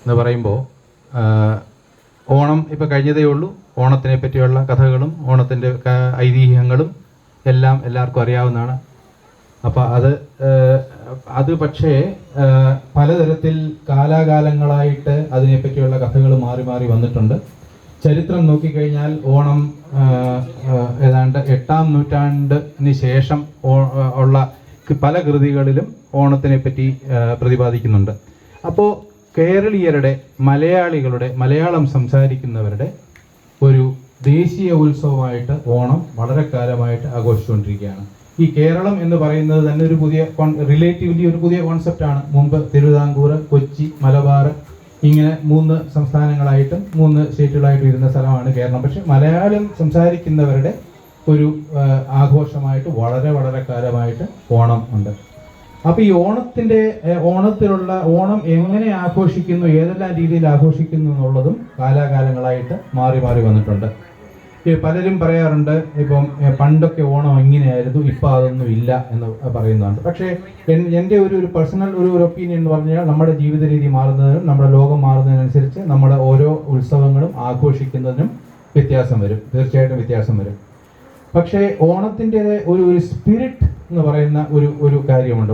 എന്ന് പറയുമ്പോൾ ഓണം ഇപ്പോൾ കഴിഞ്ഞതേ ഉള്ളൂ. ഓണത്തിനെ പറ്റിയുള്ള കഥകളും ഓണത്തിൻ്റെ ഐതിഹ്യങ്ങളും എല്ലാം എല്ലാവർക്കും അറിയാവുന്നതാണ്. അപ്പോൾ അത് പക്ഷേ പലതരത്തിൽ കാലാകാലങ്ങളായിട്ട് അതിനെപ്പറ്റിയുള്ള കഥകൾ മാറി മാറി വന്നിട്ടുണ്ട്. ചരിത്രം നോക്കിക്കഴിഞ്ഞാൽ ഓണം ഏതാണ്ട് 8-ാം നൂറ്റാണ്ടിന് ശേഷം ഉള്ള പല കൃതികളിലും ഓണത്തിനെ പറ്റി പ്രതിപാദിക്കുന്നുണ്ട്. അപ്പോൾ കേരളീയരുടെ, മലയാളികളുടെ, മലയാളം സംസാരിക്കുന്നവരുടെ ഒരു ദേശീയ ഉത്സവമായിട്ട് ഓണം വളരെ കാലമായിട്ട് ആഘോഷിച്ചുകൊണ്ടിരിക്കുകയാണ്. ഈ കേരളം എന്ന് പറയുന്നത് തന്നെ ഒരു പുതിയ റിലേറ്റീവ്ലി ഒരു പുതിയ കോൺസെപ്റ്റാണ്. മുമ്പ് തിരുവിതാംകൂർ, കൊച്ചി, മലബാർ ഇങ്ങനെ 3 സംസ്ഥാനങ്ങളായിട്ടും 3 സ്റ്റേറ്റുകളായിട്ടും ഇരുന്ന സ്ഥലമാണ് കേരളം. പക്ഷെ മലയാളം സംസാരിക്കുന്നവരുടെ ഒരു ആഘോഷമായിട്ട് വളരെ വളരെ കാലമായിട്ട് ഓണം ഉണ്ട്. അപ്പോൾ ഈ ഓണത്തിലുള്ള ഓണം എങ്ങനെ ആഘോഷിക്കുന്നു, ഏതെല്ലാം രീതിയിൽ ആഘോഷിക്കുന്നു എന്നുള്ളതും കാലാകാലങ്ങളായിട്ട് മാറി മാറി വന്നിട്ടുണ്ട്. പലരും പറയാറുണ്ട്, ഇപ്പം പണ്ടൊക്കെ ഓണം എങ്ങനെയായിരുന്നു, ഇപ്പം അതൊന്നും ഇല്ല എന്ന് പറയുന്നുണ്ട്. പക്ഷേ എൻ്റെ ഒരു പേഴ്സണൽ ഒരു ഒപ്പീനിയൻ എന്ന് പറഞ്ഞാൽ നമ്മുടെ ജീവിത രീതി മാറുന്നതിനും നമ്മുടെ ലോകം മാറുന്നതിനനുസരിച്ച് നമ്മുടെ ഓരോ ഉത്സവങ്ങളും ആഘോഷിക്കുന്നതിനും വ്യത്യാസം വരും, തീർച്ചയായിട്ടും വ്യത്യാസം വരും. പക്ഷേ ഓണത്തിൻ്റെ ഒരു സ്പിരിറ്റ് എന്ന് പറയുന്ന ഒരു കാര്യമുണ്ട്.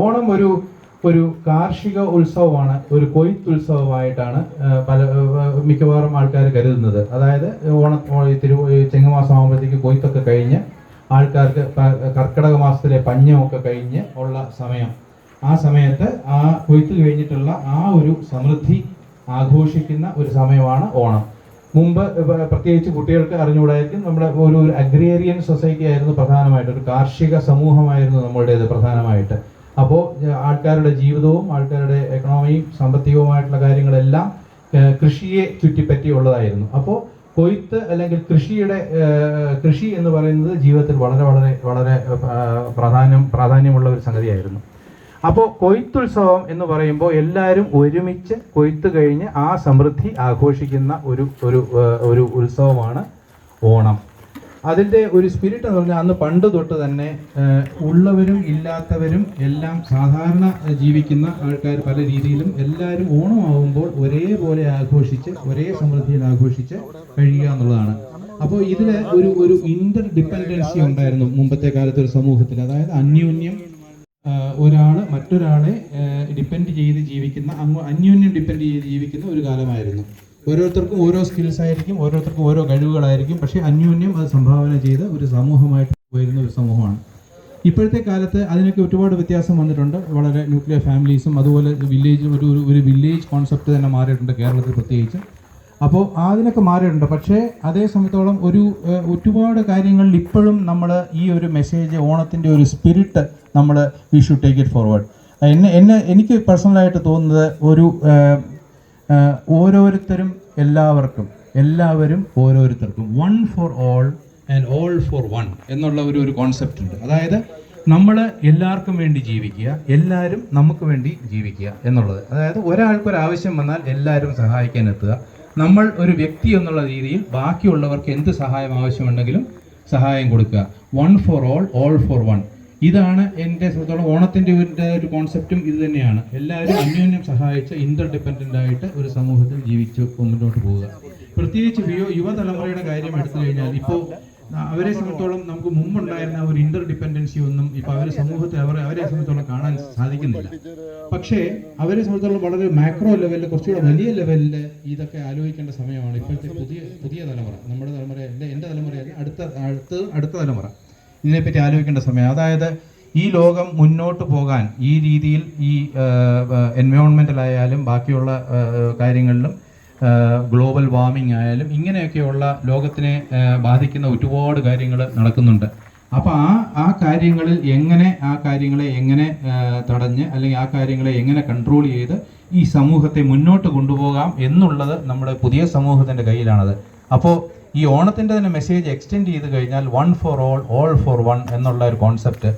ഓണം ഒരു കാർഷിക ഉത്സവമാണ്, ഒരു കൊയ്ത്തുത്സവമായിട്ടാണ് മിക്കവാറും ആൾക്കാർ കരുതുന്നത്. അതായത് ചിങ്ങമാസം ആകുമ്പോഴത്തേക്ക് കൊയ്ത്തൊക്കെ കഴിഞ്ഞ് ആൾക്കാർക്ക് കർക്കിടക മാസത്തിലെ പഞ്ഞമൊക്കെ കഴിഞ്ഞ് ഉള്ള സമയം, ആ സമയത്ത് ആ കൊയ്ത്ത് കഴിഞ്ഞിട്ടുള്ള ആ ഒരു സമൃദ്ധി ആഘോഷിക്കുന്ന ഒരു സമയമാണ് ഓണം. മുമ്പ് പ്രത്യേകിച്ച് കുട്ടികൾക്ക് അറിഞ്ഞുകൂടായിരിക്കും, നമ്മുടെ ഒരു അഗ്രേറിയൻ സൊസൈറ്റി ആയിരുന്നു പ്രധാനമായിട്ട്, ഒരു കാർഷിക സമൂഹമായിരുന്നു നമ്മളുടേത് പ്രധാനമായിട്ട്. അപ്പോൾ ആൾക്കാരുടെ ജീവിതവും ആൾക്കാരുടെ എക്കണോമിയും സാമ്പത്തികവുമായിട്ടുള്ള കാര്യങ്ങളെല്ലാം കൃഷിയെ ചുറ്റിപ്പറ്റിയുള്ളതായിരുന്നു. അപ്പോൾ കൊയ്ത്ത് അല്ലെങ്കിൽ കൃഷി എന്ന് പറയുന്നത് ജീവിതത്തിൽ വളരെ വളരെ വളരെ പ്രാധാന്യമുള്ള ഒരു സംഗതിയായിരുന്നു. അപ്പോൾ കൊയ്ത്തുത്സവം എന്ന് പറയുമ്പോൾ എല്ലാവരും ഒരുമിച്ച് കൊയ്ത്ത് കഴിഞ്ഞ് ആ സമൃദ്ധി ആഘോഷിക്കുന്ന ഒരു ഉത്സവമാണ് ഓണം. അതിൻ്റെ ഒരു സ്പിരിറ്റ് എന്ന് പറഞ്ഞാൽ അന്ന് പണ്ട് തൊട്ട് തന്നെ ഉള്ളവരും ഇല്ലാത്തവരും എല്ലാം സാധാരണ ജീവിക്കുന്ന ആൾക്കാർ പല രീതിയിലും എല്ലാവരും ഓണമാകുമ്പോൾ ഒരേപോലെ ആഘോഷിച്ച് ഒരേ സമൃദ്ധിയിൽ ആഘോഷിച്ച് കഴിയുക എന്നുള്ളതാണ്. അപ്പോൾ ഇതിൽ ഒരു ഇന്റർ ഡിപ്പെൻഡൻസി ഉണ്ടായിരുന്നു മുമ്പത്തെ കാലത്ത് ഒരു സമൂഹത്തിൽ. അതായത് അന്യോന്യം ഒരാൾ മറ്റൊരാളെ ഡിപ്പെൻഡ് ചെയ്ത് ജീവിക്കുന്ന, അന്യോന്യം ഡിപ്പെൻഡ് ചെയ്ത് ജീവിക്കുന്ന ഒരു കാലമായിരുന്നു. ഓരോരുത്തർക്കും ഓരോ സ്കിൽസ് ആയിരിക്കും, ഓരോരുത്തർക്കും ഓരോ കഴിവുകളായിരിക്കും, പക്ഷേ അന്യോന്യം അത് സംഭാവന ചെയ്ത് ഒരു സമൂഹമായിട്ട് വരുന്ന ഒരു സമൂഹമാണ്. ഇപ്പോഴത്തെ കാലത്ത് അതിനൊക്കെ ഒരുപാട് വ്യത്യാസം വന്നിട്ടുണ്ട്. വളരെ ന്യൂക്ലിയർ ഫാമിലീസും അതുപോലെ ഒരു വില്ലേജ് കോൺസെപ്റ്റ് തന്നെ മാറിയിട്ടുണ്ട് കേരളത്തിൽ പ്രത്യേകിച്ച്. അപ്പോൾ അതിനൊക്കെ മാറിയിട്ടുണ്ട്. പക്ഷേ അതേ സമയത്തോളം ഒരുപാട് കാര്യങ്ങളിൽ ഇപ്പോഴും നമ്മൾ ഈ ഒരു മെസ്സേജ്, ഓണത്തിൻ്റെ ഒരു spirit we should take it forward. എനിക്ക് പേഴ്സണലായിട്ട് തോന്നുന്നത് ഓരോരുത്തരും എല്ലാവരും ഓരോരുത്തർക്കും, one for all and all for one എന്നുള്ള ഒരു കോൺസെപ്റ്റ് ഉണ്ട്. അതായത് നമ്മൾ എല്ലാവർക്കും വേണ്ടി ജീവിക്കുക, എല്ലാവരും നമുക്ക് വേണ്ടി ജീവിക്കുക എന്നുള്ളത്. അതായത് ഒരാൾക്കൊരാവശ്യം വന്നാൽ എല്ലാവരും സഹായിക്കാൻ എത്തുക. നമ്മൾ ഒരു വ്യക്തി എന്നുള്ള രീതിയിൽ ബാക്കിയുള്ളവർക്ക് എന്ത് സഹായം ആവശ്യമുണ്ടെങ്കിലും സഹായം കൊടുക്കുക. One for all for one. ഇതാണ് എൻ്റെ സംബന്ധിച്ചോളം ഓണത്തിൻ്റെ ഒരു കോൺസെപ്റ്റും ഇത് തന്നെയാണ്. എല്ലാവരും അന്യോന്യം സഹായിച്ച് ഇന്റർ ഡിപ്പെൻഡൻ്റ് ആയിട്ട് ഒരു സമൂഹത്തിൽ ജീവിച്ച് മുന്നോട്ട് പോവുക. പ്രത്യേകിച്ച് യുവതലമുറയുടെ കാര്യം എടുത്തു കഴിഞ്ഞാൽ ഇപ്പോൾ അവരെ സംബന്ധിച്ചോളം നമുക്ക് മുമ്പുണ്ടായിരുന്ന ഒരു ഇന്റർ ഡിപ്പെൻഡൻസി ഒന്നും ഇപ്പോൾ സമൂഹത്തിൽ അവരെ സംബന്ധിച്ചോളം കാണാൻ സാധിക്കുന്നില്ല. പക്ഷേ അവരെ സംബന്ധിച്ചോളം വളരെ മാക്രോ ലെവലിൽ, കുറച്ചുകൂടെ വലിയ ലെവലിൽ ഇതൊക്കെ ആലോചിക്കേണ്ട സമയമാണ് ഇപ്പോഴത്തെ പുതിയ തലമുറ. നമ്മുടെ തലമുറയല്ല, എൻ്റെ തലമുറയല്ല, അടുത്ത തലമുറ ഇതിനെപ്പറ്റി ആലോചിക്കേണ്ട സമയം. അതായത് ഈ ലോകം മുന്നോട്ട് പോകാൻ ഈ രീതിയിൽ ഈ എൻവയോൺമെൻറ്റലായാലും ബാക്കിയുള്ള കാര്യങ്ങളിലും ഗ്ലോബൽ വാർമിംഗ് ആയാലും ഇങ്ങനെയൊക്കെയുള്ള ലോകത്തിനെ ബാധിക്കുന്ന ഒരുപാട് കാര്യങ്ങൾ നടക്കുന്നുണ്ട്. അപ്പോൾ ആ കാര്യങ്ങളെ എങ്ങനെ തടഞ്ഞ് അല്ലെങ്കിൽ ആ കാര്യങ്ങളെ എങ്ങനെ കൺട്രോൾ ചെയ്ത് ഈ സമൂഹത്തെ മുന്നോട്ട് കൊണ്ടുപോകാം എന്നുള്ളത് നമ്മുടെ പുതിയ സമൂഹത്തിൻ്റെ കയ്യിലാണത്. അപ്പോൾ ഈ ഓണത്തിൻ്റെ തന്നെ മെസ്സേജ് എക്സ്റ്റെൻഡ് ചെയ്ത് കഴിഞ്ഞാൽ one for all for one എന്നുള്ള ഒരു കോൺസെപ്റ്റ്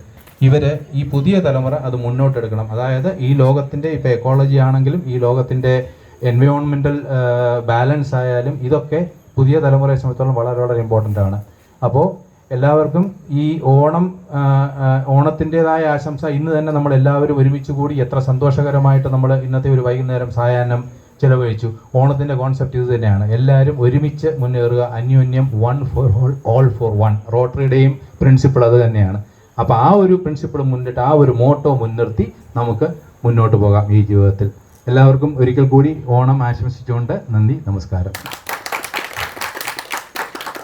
ഈ പുതിയ തലമുറ അത് മുന്നോട്ടെടുക്കണം. അതായത് ഈ ലോകത്തിൻ്റെ ഇപ്പോൾ എക്കോളജി ആണെങ്കിലും ഈ ലോകത്തിൻ്റെ എൻവയോൺമെൻറ്റൽ ബാലൻസ് ആയാലും ഇതൊക്കെ പുതിയ തലമുറയെ സംബന്ധിച്ചിടത്തോളം വളരെ വളരെ ഇമ്പോർട്ടൻ്റ് ആണ്. അപ്പോൾ എല്ലാവർക്കും ഈ ഓണത്തിൻ്റെതായ ആശംസ. ഇന്ന് തന്നെ നമ്മൾ എല്ലാവരും ഒരുമിച്ച് കൂടി എത്ര സന്തോഷകരമായിട്ട് നമ്മൾ ഇന്നത്തെ ഒരു വൈകുന്നേരം സായാഹ്നം ചിലവഴിച്ചു. ഓണത്തിൻ്റെ കോൺസെപ്റ്റ് ഇത് തന്നെയാണ്, എല്ലാവരും ഒരുമിച്ച് മുന്നേറുക, അന്യോന്യം, one for all for one. റോട്ടറിയുടെയും പ്രിൻസിപ്പിൾ അത് തന്നെയാണ്. അപ്പോൾ ആ ഒരു പ്രിൻസിപ്പിൾ മുന്നിട്ട്, ആ ഒരു മോട്ടോ മുൻനിർത്തി നമുക്ക് മുന്നോട്ട് പോകാം ഈ ജീവിതത്തിൽ. എല്ലാവർക്കും ഒരിക്കൽ കൂടി ഓണം ആശംസിച്ചുകൊണ്ട് നന്ദി, നമസ്കാരം.